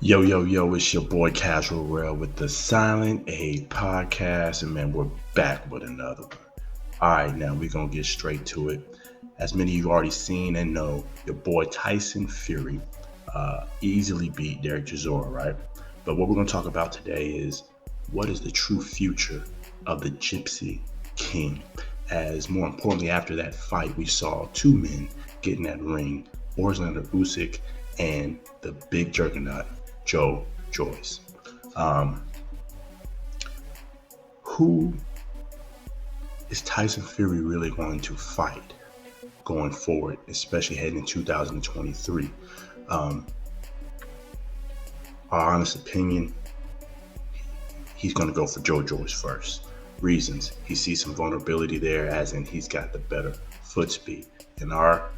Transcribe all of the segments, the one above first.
Yo, yo, yo, it's your boy Casual Rail with the Silent A podcast, and man, we're back with another one. Alright, now we're gonna get straight to it. As many of you already seen and know, your boy Tyson Fury easily beat Derek Chisora, right? But what we're gonna talk about today is what is the true future of the Gypsy King? As more importantly, after that fight, we saw two men get in that ring, Alexander Usyk and the big juggernaut, Joe Joyce. Who is Tyson Fury really going to fight going forward, especially heading in 2023? Our honest opinion, he's going to go for Joe Joyce first. Reasons: he sees some vulnerability there, as in he's got the better foot speed. And our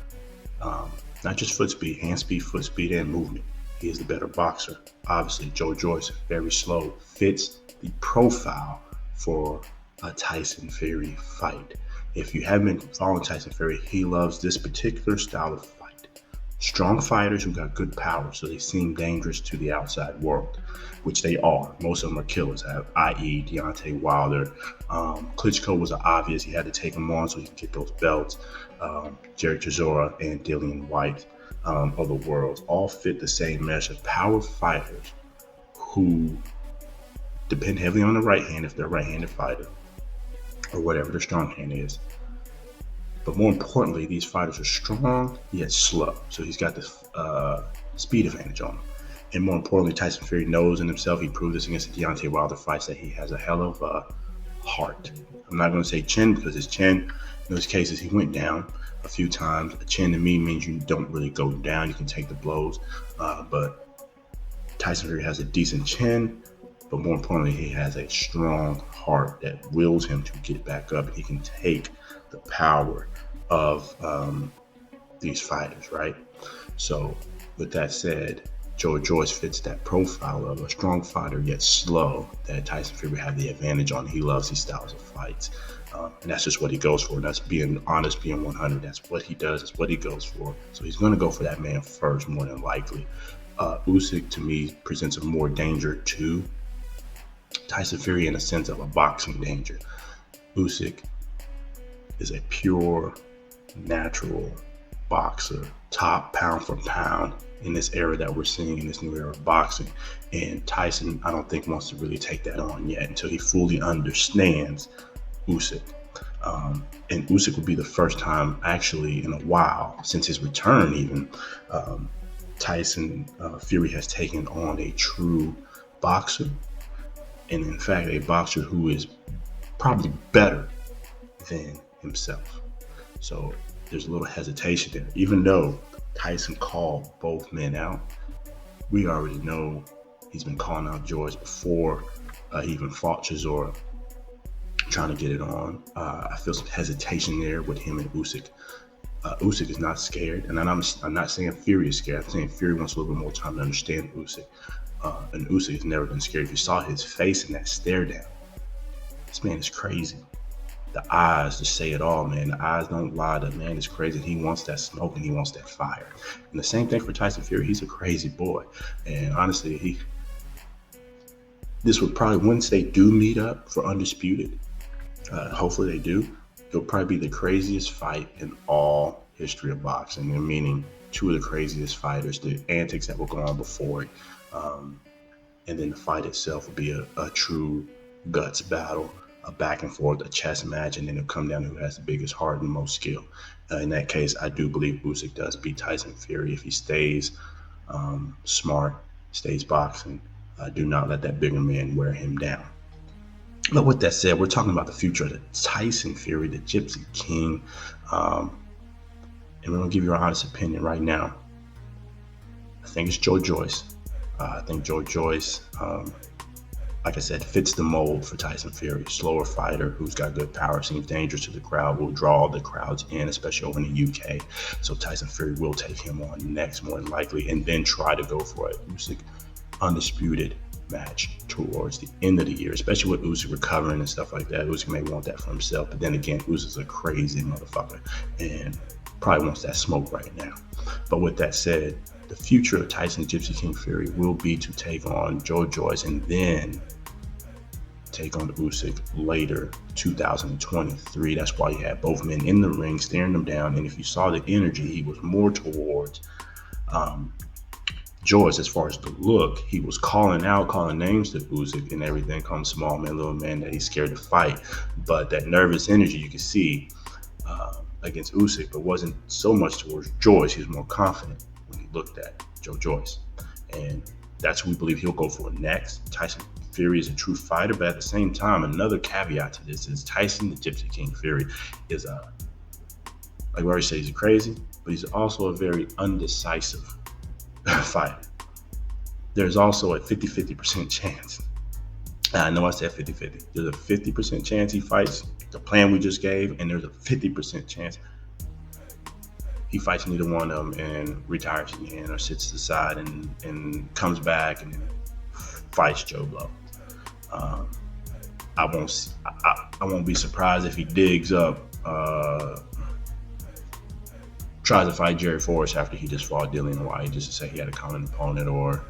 not just foot speed, hand speed, foot speed, and movement. He is the better boxer. Obviously, Joe Joyce, very slow, fits the profile for a Tyson Fury fight. If you haven't been following Tyson Fury, he loves this particular style of fight. Strong fighters who got good power, so they seem dangerous to the outside world, which they are. Most of them are killers, i.e. Deontay Wilder. Klitschko was obvious. He had to take him on so he could get those belts. Derek Chisora and Dillian White of the world all fit the same mesh of power fighters who depend heavily on the right hand if they're a right-handed fighter or whatever their strong hand is. But more importantly, these fighters are strong yet slow. So he's got this speed advantage on him. And more importantly, Tyson Fury knows in himself, he proved this against the Deontay Wilder fights, that he has a hell of a heart. I'm not going to say chin, because his chin, in those cases, he went down a few times. A chin to me means you don't really go down. You can take the blows. But Tyson Fury has a decent chin. But more importantly, he has a strong heart that wills him to get back up. And he can take the power of these fighters, right? So with that said, Joe Joyce fits that profile of a strong fighter yet slow that Tyson Fury have the advantage on. He loves these styles of fights. And that's just what he goes for. That's being honest, being 100. That's what he does. That's what he goes for. So he's going to go for that man first, more than likely. Usyk, to me, presents a more danger to Tyson Fury in a sense of a boxing danger. Usyk is a pure, natural boxer, top pound for pound in this era that we're seeing, in this new era of boxing. And Tyson, I don't think, wants to really take that on yet until he fully understands Usyk. And Usyk would be the first time actually in a while, since his return even, Tyson Fury has taken on a true boxer. And in fact, a boxer who is probably better than himself. So there's a little hesitation there. Even though Tyson called both men out, we already know he's been calling out Joyce before he even fought Chisora, trying to get it on. I feel some hesitation there with him and Usyk. Usyk is not scared, and I'm not saying Fury is scared. I'm saying Fury wants a little bit more time to understand Usyk. And Usyk has never been scared. If you saw his face in that stare down, this man is crazy. The eyes just say it all, man. The eyes don't lie. The man is crazy. He wants that smoke and he wants that fire. And the same thing for Tyson Fury. He's a crazy boy. And honestly, this would probably, once they do meet up for Undisputed, hopefully they do, it'll probably be the craziest fight in all history of boxing. And meaning two of the craziest fighters, the antics that will go on before it. And then the fight itself will be a true guts battle, a back and forth, a chess match, and then it'll come down to who has the biggest heart and most skill. In that case, I do believe Usyk does beat Tyson Fury if he stays smart, stays boxing. Do not let that bigger man wear him down. But with that said, we're talking about the future of the Tyson Fury, the Gypsy King. And we're going to give you our honest opinion right now. I think it's Joe Joyce. I think Joe Joyce, like I said, fits the mold for Tyson Fury. Slower fighter who's got good power, seems dangerous to the crowd, will draw the crowds in, especially over in the UK. So Tyson Fury will take him on next, more than likely, and then try to go for a Usyk Undisputed match towards the end of the year, especially with Usyk recovering and stuff like that. Usyk may want that for himself, but then again, Usyk's a crazy motherfucker and probably wants that smoke right now. But with that said, the future of Tyson Gypsy King Fury will be to take on Joe Joyce and then take on Usyk later, 2023. That's why you had both men in the ring staring them down. And if you saw the energy, he was more towards Joyce as far as the look. He was calling names to Usyk and everything. Come small man, little man, that he's scared to fight. But that nervous energy you could see against Usyk, but wasn't so much towards Joyce. He was more confident when he looked at Joe Joyce. And that's who we believe he'll go for next. Tyson Fury is a true fighter, but at the same time, another caveat to this is Tyson the Gypsy King Fury is like we already said, he's crazy, but he's also a very undecisive fighter. There's also a 50-50% chance. I know I said 50-50. There's a 50% chance he fights the plan we just gave, and there's a 50% chance he fights neither one of them and retires in the end or sits to the side and comes back and then fights Joe Blow. I won't be surprised if he digs up, tries to fight Jerry Forrest after he just fought Dillian White, just to say he had a common opponent, or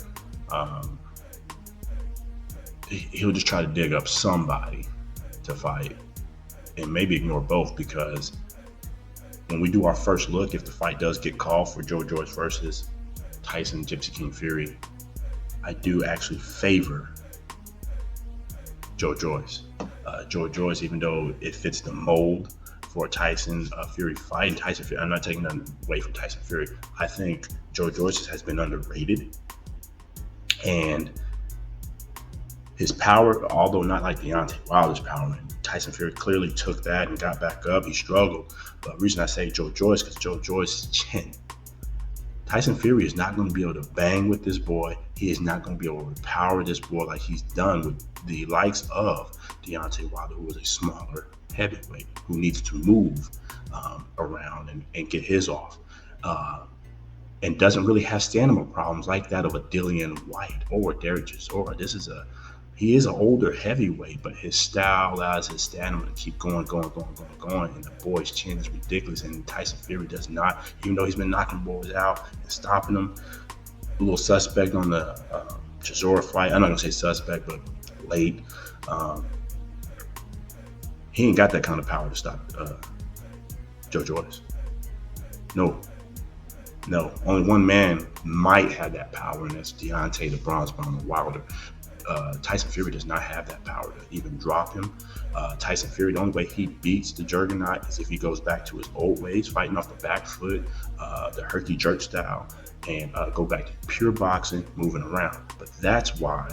he'll just try to dig up somebody to fight and maybe ignore both, because when we do our first look, if the fight does get called for Joe Joyce versus Tyson Gypsy King Fury, I do actually favor Joe Joyce. Joe Joyce, even though it fits the mold for a Tyson Fury fight, and Tyson Fury, I'm not taking nothing away from Tyson Fury. I think Joe Joyce has been underrated, and his power, although not like Deontay Wilder's power, and Tyson Fury clearly took that and got back up. He struggled, but the reason I say Joe Joyce, because Joe Joyce's chin. Tyson Fury is not going to be able to bang with this boy. He is not going to be able to overpower this boy like he's done with the likes of Deontay Wilder, who is a smaller heavyweight who needs to move around and get his off, and doesn't really have stamina problems like that of a Dillian White or Derek Chisora. He is an older heavyweight, but his style allows his stamina to keep going, and the boy's chin is ridiculous, and Tyson Fury does not, even though he's been knocking boys out and stopping them. A little suspect on the Chisora fight. I'm not going to say suspect, but late. He ain't got that kind of power to stop Joe Joyce. No. Only one man might have that power, and that's Deontay the Bronze Bomber Wilder. Tyson Fury does not have that power to even drop him. Tyson Fury, the only way he beats the Juggernaut is if he goes back to his old ways, fighting off the back foot, the herky jerk style, and go back to pure boxing, moving around. But that's why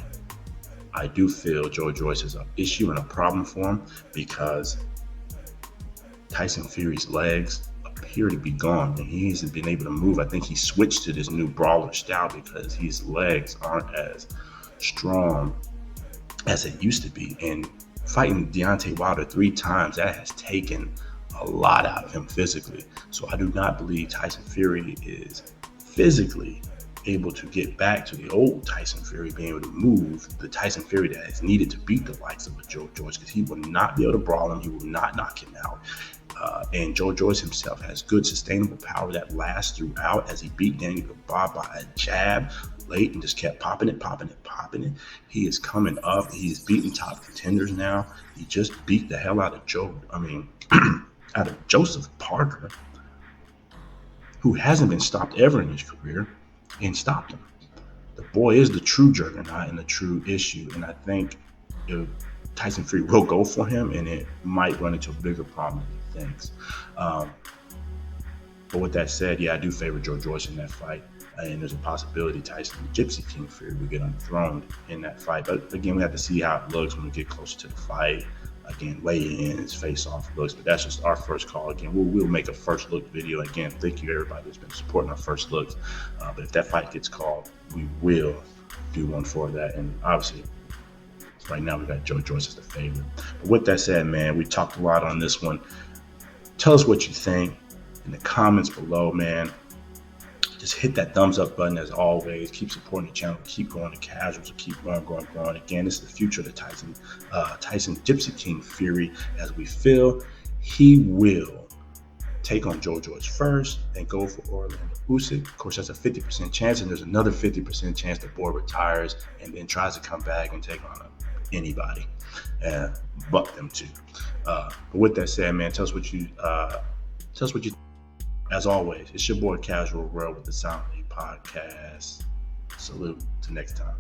I do feel Joe Joyce is an issue and a problem for him, because Tyson Fury's legs appear to be gone, and he hasn't been able to move. I think he switched to this new brawler style because his legs aren't as strong as it used to be. And fighting Deontay Wilder 3 times, that has taken a lot out of him physically. So I do not believe Tyson Fury is physically able to get back to the old Tyson Fury, being able to move, the Tyson Fury that is needed to beat the likes of a Joe Joyce, because he will not be able to brawl him. He will not knock him out. And Joe Joyce himself has good sustainable power that lasts throughout, as he beat Daniel Dubois by a jab late and just kept popping it. He is coming up. He's beating top contenders now. He just beat the hell out of Joseph Parker, who hasn't been stopped ever in his career, and stopped him. The boy is the true juggernaut and the true issue, and I think Tyson Fury will go for him, and it might run into a bigger problem than he thinks. But with that said, yeah, I do favor Joe Joyce in that fight. And there's a possibility Tyson the Gypsy King Fury will get unthroned in that fight. But again, we have to see how it looks when we get closer to the fight. Again, weigh-ins, face-off looks. But that's just our first call. Again, we'll make a first look video. Again, thank you everybody that's been supporting our first looks. But if that fight gets called, we will do one for that. And obviously, right now we got Joe Joyce as the favorite. But with that said, man, we talked a lot on this one. Tell us what you think in the comments below, man. Just hit that thumbs up button as always. Keep supporting the channel. Keep going to casuals. Keep growing. Again, this is the future of the Tyson Gypsy King Fury, as we feel he will take on Joe Joyce first and go for Orlando Usyk. Of course, that's a 50% chance, and there's another 50% chance the boy retires and then tries to come back and take on anybody and buck them too. But with that said, man, tell us what you. As always, it's your boy Casual World with the Sound League Podcast. Salute. Till next time.